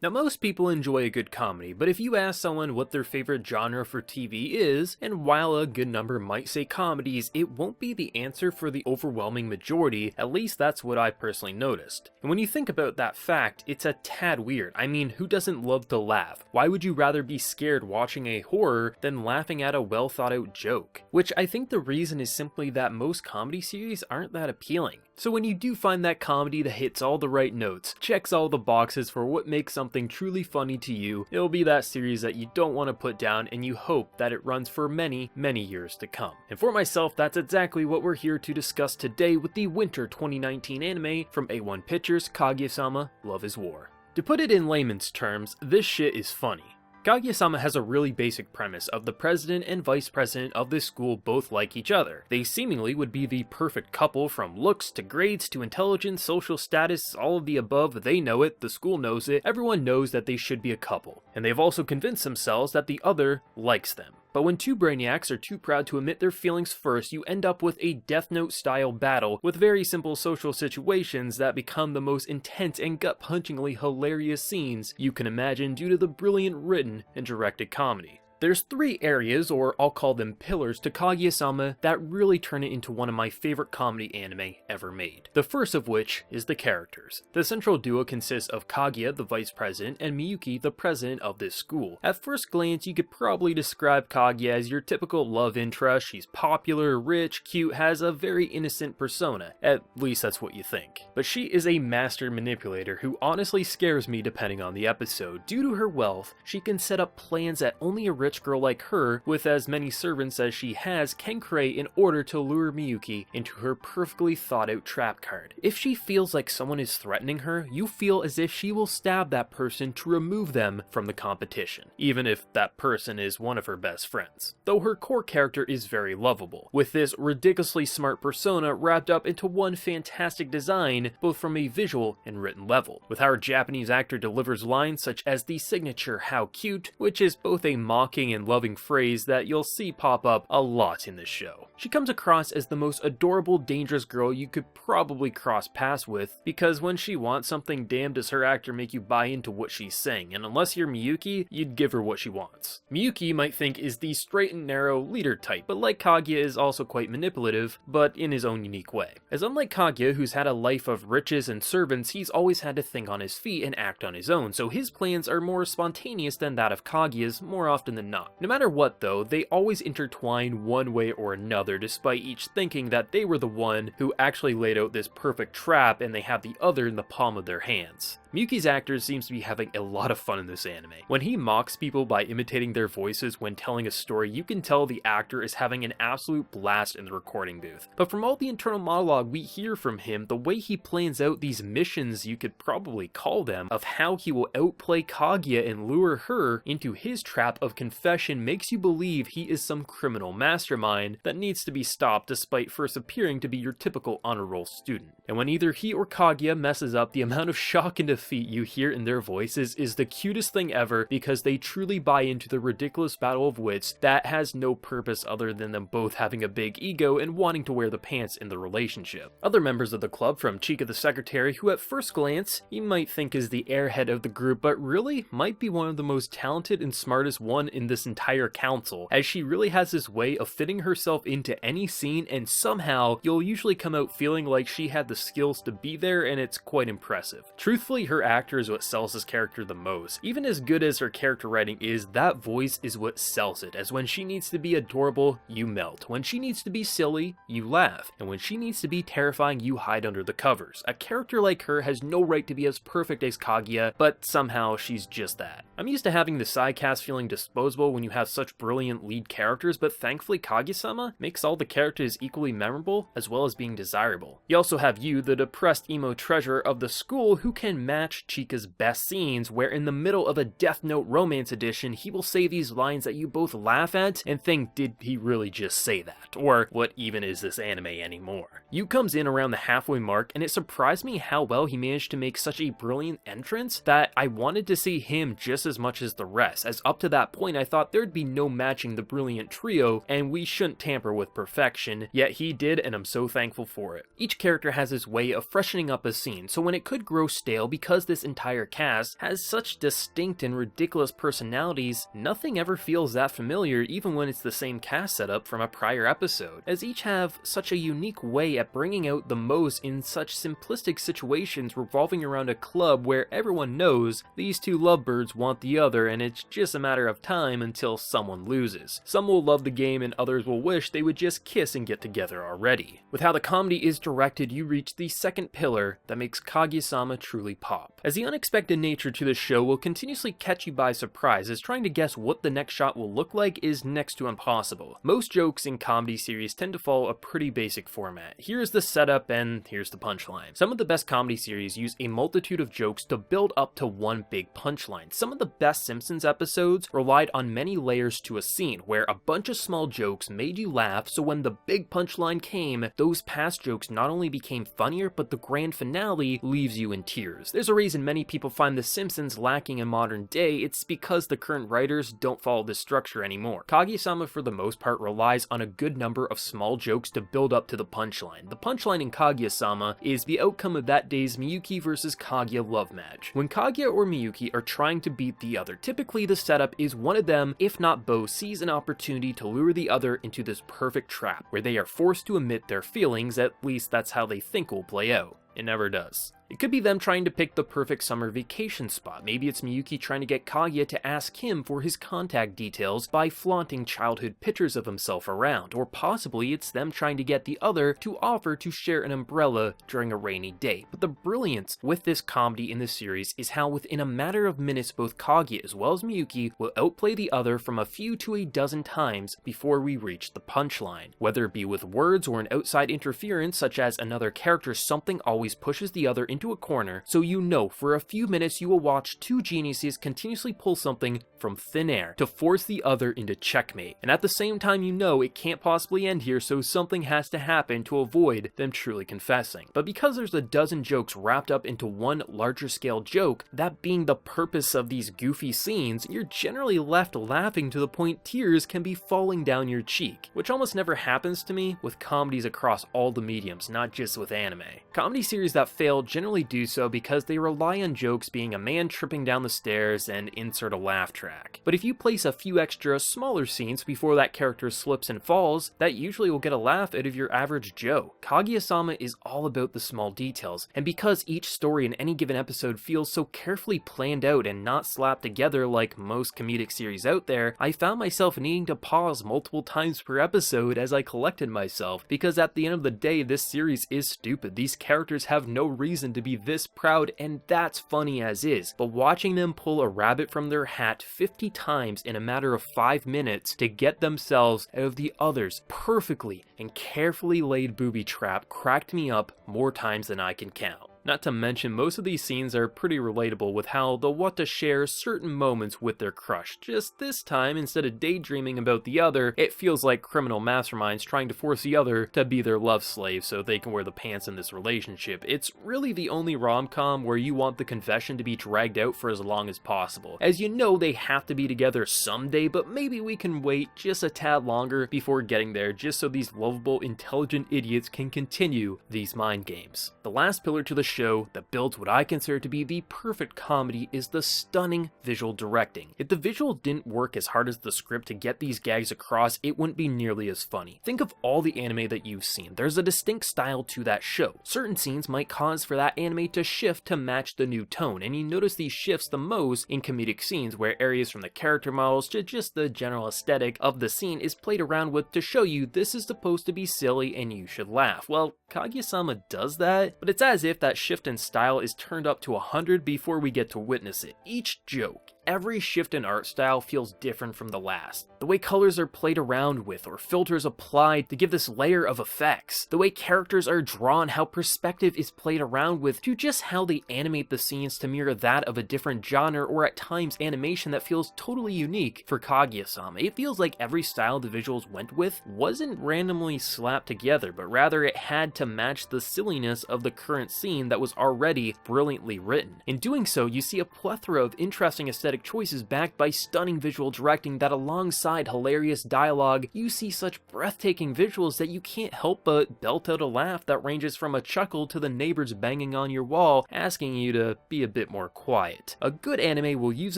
Now, most people enjoy a good comedy, but if you ask someone what their favorite genre for TV is, and while a good number might say comedies, it won't be the answer for the overwhelming majority. At least that's what I personally noticed. And when you think about that fact, it's a tad weird. I mean, who doesn't love to laugh? Why would you rather be scared watching a horror than laughing at a well thought out joke? Which I think the reason is simply that most comedy series aren't that appealing. So when you do find that comedy that hits all the right notes, checks all the boxes for what makes something truly funny to you, it'll be that series that you don't want to put down and you hope that it runs for many, many years to come. And for myself, that's exactly what we're here to discuss today with the Winter 2019 anime from A1 Pictures, Kaguya-sama Love is War. To put it in layman's terms, this shit is funny. Kaguya-sama has a really basic premise of the president and vice president of this school both like each other. They seemingly would be the perfect couple from looks to grades to intelligence, social status, all of the above. They know it, the school knows it, everyone knows that they should be a couple. And they've also convinced themselves that the other likes them. But when two brainiacs are too proud to admit their feelings first, you end up with a Death Note style battle with very simple social situations that become the most intense and gut-punchingly hilarious scenes you can imagine due to the brilliant written and directed comedy. There's three areas, or I'll call them pillars, to Kaguya-sama that really turn it into one of my favorite comedy anime ever made. The first of which is the characters. The central duo consists of Kaguya, the vice president, and Miyuki, the president of this school. At first glance, you could probably describe Kaguya as your typical love interest. She's popular, rich, cute, has a very innocent persona. At least that's what you think. But she is a master manipulator who honestly scares me depending on the episode. Due to her wealth, she can set up plans that only a rich girl like her, with as many servants as she has, can create in order to lure Miyuki into her perfectly thought out trap card. If she feels like someone is threatening her, you feel as if she will stab that person to remove them from the competition, even if that person is one of her best friends. Though her core character is very lovable, with this ridiculously smart persona wrapped up into one fantastic design, both from a visual and written level, with how our Japanese actor delivers lines such as the signature "how cute," which is both a mocking and loving phrase that you'll see pop up a lot in this show. She comes across as the most adorable, dangerous girl you could probably cross paths with, because when she wants something, damn does her actor make you buy into what she's saying, and unless you're Miyuki, you'd give her what she wants. Miyuki you might think is the straight and narrow leader type, but like Kaguya is also quite manipulative, but in his own unique way. As unlike Kaguya, who's had a life of riches and servants, he's always had to think on his feet and act on his own, so his plans are more spontaneous than that of Kaguya's more often than not. No matter what though, they always intertwine one way or another, despite each thinking that they were the one who actually laid out this perfect trap and they have the other in the palm of their hands. Miyuki's actor seems to be having a lot of fun in this anime. When he mocks people by imitating their voices when telling a story, you can tell the actor is having an absolute blast in the recording booth. But from all the internal monologue we hear from him, the way he plans out these missions, you could probably call them, of how he will outplay Kaguya and lure her into his trap of confession makes you believe he is some criminal mastermind that needs to be stopped despite first appearing to be your typical honor roll student. And when either he or Kaguya messes up, the amount of shock and defeat you hear in their voices is the cutest thing ever, because they truly buy into the ridiculous battle of wits that has no purpose other than them both having a big ego and wanting to wear the pants in the relationship. Other members of the club, from Chika the secretary, who at first glance you might think is the airhead of the group, but really might be one of the most talented and smartest one in this entire council, as she really has this way of fitting herself into any scene, and somehow you'll usually come out feeling like she had the skills to be there, and it's quite impressive. Truthfully, her actor is what sells this character the most. Even as good as her character writing is, that voice is what sells it, as when she needs to be adorable, you melt. When she needs to be silly, you laugh. And when she needs to be terrifying, you hide under the covers. A character like her has no right to be as perfect as Kaguya, but somehow she's just that. I'm used to having the side cast feeling disposable when you have such brilliant lead characters, but thankfully Kaguya-sama makes all the characters equally memorable as well as being desirable. You also have you, the depressed emo treasurer of the school, who can match Chika's best scenes, where in the middle of a Death Note romance edition, he will say these lines that you both laugh at and think, did he really just say that? Or what even is this anime anymore? You comes in around the halfway mark, and it surprised me how well he managed to make such a brilliant entrance that I wanted to see him just just as much as the rest, as up to that point I thought there'd be no matching the brilliant trio, and we shouldn't tamper with perfection, yet he did, and I'm so thankful for it. Each character has his way of freshening up a scene, so when it could grow stale because this entire cast has such distinct and ridiculous personalities, nothing ever feels that familiar even when it's the same cast setup from a prior episode, as each have such a unique way at bringing out the most in such simplistic situations revolving around a club where everyone knows these two lovebirds want the other and it's just a matter of time until someone loses. Some will love the game and others will wish they would just kiss and get together already. With how the comedy is directed, you reach the second pillar that makes Kaguya-sama truly pop, as the unexpected nature to the show will continuously catch you by surprise, as trying to guess what the next shot will look like is next to impossible. Most jokes in comedy series tend to follow a pretty basic format. Here's the setup and here's the punchline. Some of the best comedy series use a multitude of jokes to build up to one big punchline. Some of the best Simpsons episodes relied on many layers to a scene, where a bunch of small jokes made you laugh, so when the big punchline came, those past jokes not only became funnier, but the grand finale leaves you in tears. There's a reason many people find The Simpsons lacking in modern day. It's because the current writers don't follow this structure anymore. Kaguya-sama for the most part relies on a good number of small jokes to build up to the punchline. The punchline in Kaguya-sama is the outcome of that day's Miyuki versus Kaguya love match. When Kaguya or Miyuki are trying to beat the other, typically the setup is one of them, if not both, sees an opportunity to lure the other into this perfect trap, where they are forced to admit their feelings. At least that's how they think will play out. It never does. It could be them trying to pick the perfect summer vacation spot. Maybe it's Miyuki trying to get Kaguya to ask him for his contact details by flaunting childhood pictures of himself around, or possibly it's them trying to get the other to offer to share an umbrella during a rainy day. But the brilliance with this comedy in this series is how within a matter of minutes both Kaguya as well as Miyuki will outplay the other from a few to a dozen times before we reach the punchline. Whether it be with words or an outside interference such as another character, something always pushes the other into a corner, so you know for a few minutes you will watch two geniuses continuously pull something from thin air to force the other into checkmate, and at the same time you know it can't possibly end here, so something has to happen to avoid them truly confessing. But because there's a dozen jokes wrapped up into one larger scale joke, that being the purpose of these goofy scenes, you're generally left laughing to the point tears can be falling down your cheek, which almost never happens to me with comedies across all the mediums, not just with anime. Comedy series that fail generally do so because they rely on jokes being a man tripping down the stairs and insert a laugh track. But if you place a few extra smaller scenes before that character slips and falls, that usually will get a laugh out of your average Joe. Kaguya-sama is all about the small details, and because each story in any given episode feels so carefully planned out and not slapped together like most comedic series out there, I found myself needing to pause multiple times per episode as I collected myself, because at the end of the day this series is stupid. These characters have no reason to be this proud, and that's funny as is, but watching them pull a rabbit from their hat 50 times in a matter of 5 minutes to get themselves out of the other's perfectly and carefully laid booby trap cracked me up more times than I can count. Not to mention, most of these scenes are pretty relatable with how they'll want to share certain moments with their crush. Just this time, instead of daydreaming about the other, it feels like criminal masterminds trying to force the other to be their love slave so they can wear the pants in this relationship. It's really the only rom-com where you want the confession to be dragged out for as long as possible, as you know they have to be together someday, but maybe we can wait just a tad longer before getting there, just so these lovable, intelligent idiots can continue these mind games. The last pillar to the show that builds what I consider to be the perfect comedy is the stunning visual directing. If the visual didn't work as hard as the script to get these gags across, it wouldn't be nearly as funny. Think of all the anime that you've seen. There's a distinct style to that show. Certain scenes might cause for that anime to shift to match the new tone, and you notice these shifts the most in comedic scenes where areas from the character models to just the general aesthetic of the scene is played around with to show you this is supposed to be silly and you should laugh. Well, Kaguya-sama does that, but it's as if that shift in style is turned up to 100 before we get to witness it. Each joke, every shift in art style feels different from the last. The way colors are played around with or filters applied to give this layer of effects. The way characters are drawn, how perspective is played around with, to just how they animate the scenes to mirror that of a different genre or at times animation that feels totally unique for Kaguya-sama. It feels like every style the visuals went with wasn't randomly slapped together, but rather it had to match the silliness of the current scene that was already brilliantly written. In doing so, you see a plethora of interesting aesthetic aesthetic choices backed by stunning visual directing that alongside hilarious dialogue, you see such breathtaking visuals that you can't help but belt out a laugh that ranges from a chuckle to the neighbors banging on your wall asking you to be a bit more quiet. A good anime will use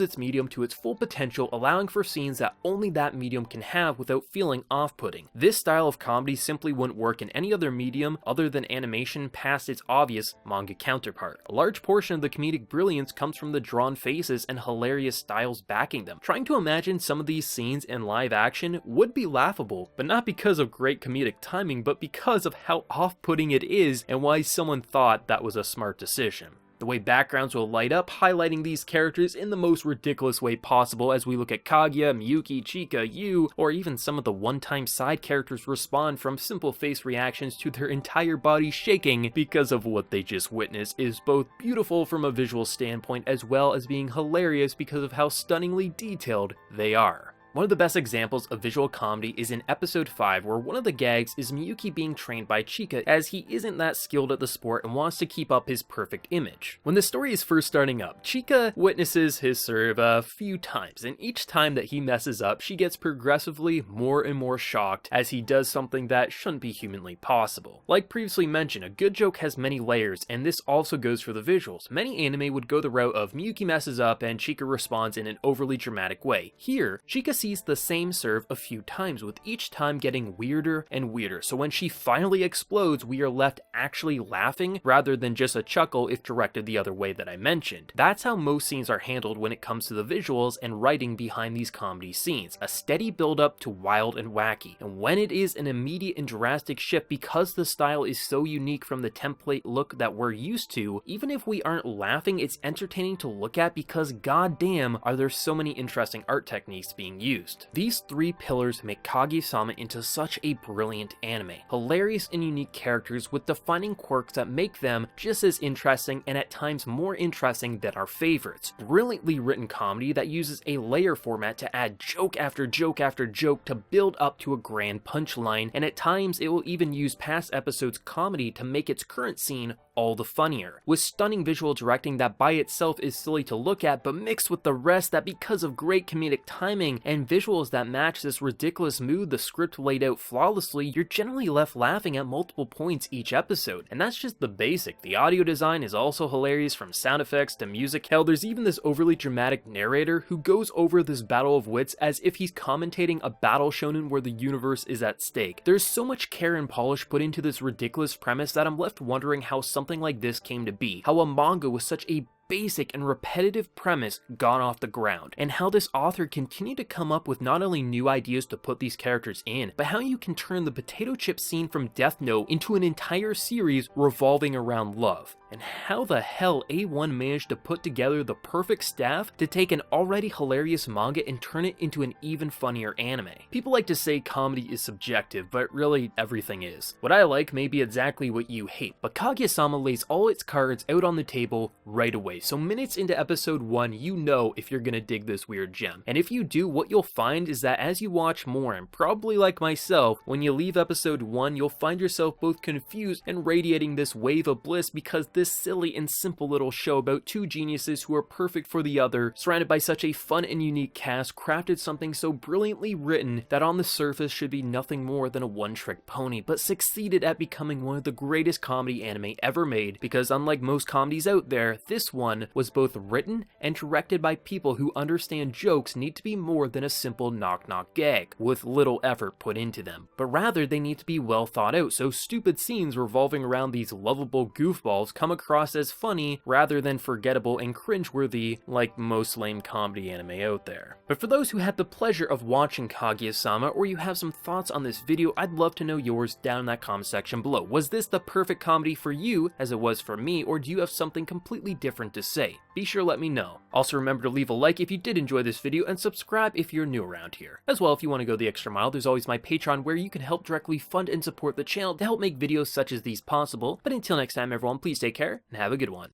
its medium to its full potential, allowing for scenes that only that medium can have without feeling off-putting. This style of comedy simply wouldn't work in any other medium other than animation past its obvious manga counterpart. A large portion of the comedic brilliance comes from the drawn faces and hilarious styles backing them. Trying to imagine some of these scenes in live action would be laughable, but not because of great comedic timing, but because of how off-putting it is and why someone thought that was a smart decision. The way backgrounds will light up, highlighting these characters in the most ridiculous way possible as we look at Kaguya, Miyuki, Chika, Yu, or even some of the one-time side characters respond from simple face reactions to their entire body shaking because of what they just witnessed is both beautiful from a visual standpoint as well as being hilarious because of how stunningly detailed they are. One of the best examples of visual comedy is in episode 5, where one of the gags is Miyuki being trained by Chika as he isn't that skilled at the sport and wants to keep up his perfect image. When the story is first starting up, Chika witnesses his serve a few times, and each time that he messes up, she gets progressively more and more shocked as he does something that shouldn't be humanly possible. Like previously mentioned, a good joke has many layers, and this also goes for the visuals. Many anime would go the route of Miyuki messes up and Chika responds in an overly dramatic way. Here, Chika sees the same serve a few times, with each time getting weirder and weirder, so when she finally explodes, we are left actually laughing rather than just a chuckle if directed the other way that I mentioned. That's how most scenes are handled when it comes to the visuals and writing behind these comedy scenes, a steady build up to wild and wacky, and when it is an immediate and drastic shift because the style is so unique from the template look that we're used to, even if we aren't laughing, it's entertaining to look at because goddamn are there so many interesting art techniques being used. These three pillars make Kaguya-sama into such a brilliant anime. Hilarious and unique characters with defining quirks that make them just as interesting and at times more interesting than our favorites. Brilliantly written comedy that uses a layer format to add joke after joke after joke to build up to a grand punchline, and at times it will even use past episodes' comedy to make its current scene all the funnier, with stunning visual directing that by itself is silly to look at, but mixed with the rest that because of great comedic timing and visuals that match this ridiculous mood the script laid out flawlessly, you're generally left laughing at multiple points each episode. And that's just the basic. The audio design is also hilarious, from sound effects to music. Hell, there's even this overly dramatic narrator who goes over this battle of wits as if he's commentating a battle shonen where the universe is at stake. There's so much care and polish put into this ridiculous premise that I'm left wondering how something like this came to be, how a manga with such a basic and repetitive premise got off the ground, and how this author continued to come up with not only new ideas to put these characters in, but how you can turn the potato chip scene from Death Note into an entire series revolving around love. And how the hell A1 managed to put together the perfect staff to take an already hilarious manga and turn it into an even funnier anime. People like to say comedy is subjective, but really everything is. What I like may be exactly what you hate, but Kaguya-sama lays all its cards out on the table right away. So minutes into episode 1, you know if you're gonna dig this weird gem. And if you do, what you'll find is that as you watch more, and probably like myself, when you leave episode 1, you'll find yourself both confused and radiating this wave of bliss because this silly and simple little show about two geniuses who are perfect for the other, surrounded by such a fun and unique cast, crafted something so brilliantly written that on the surface should be nothing more than a one-trick pony, but succeeded at becoming one of the greatest comedy anime ever made, because unlike most comedies out there, this one was both written and directed by people who understand jokes need to be more than a simple knock-knock gag, with little effort put into them, but rather they need to be well thought out, so stupid scenes revolving around these lovable goofballs come across as funny rather than forgettable and cringeworthy like most lame comedy anime out there. But for those who had the pleasure of watching Kaguya-sama, or you have some thoughts on this video, I'd love to know yours down in that comment section below. Was this the perfect comedy for you as it was for me, or do you have something completely different to say? Be sure to let me know. Also remember to leave a like if you did enjoy this video, and subscribe if you're new around here. As well, if you want to go the extra mile, there's always my Patreon where you can help directly fund and support the channel to help make videos such as these possible. But until next time everyone, please take care and have a good one.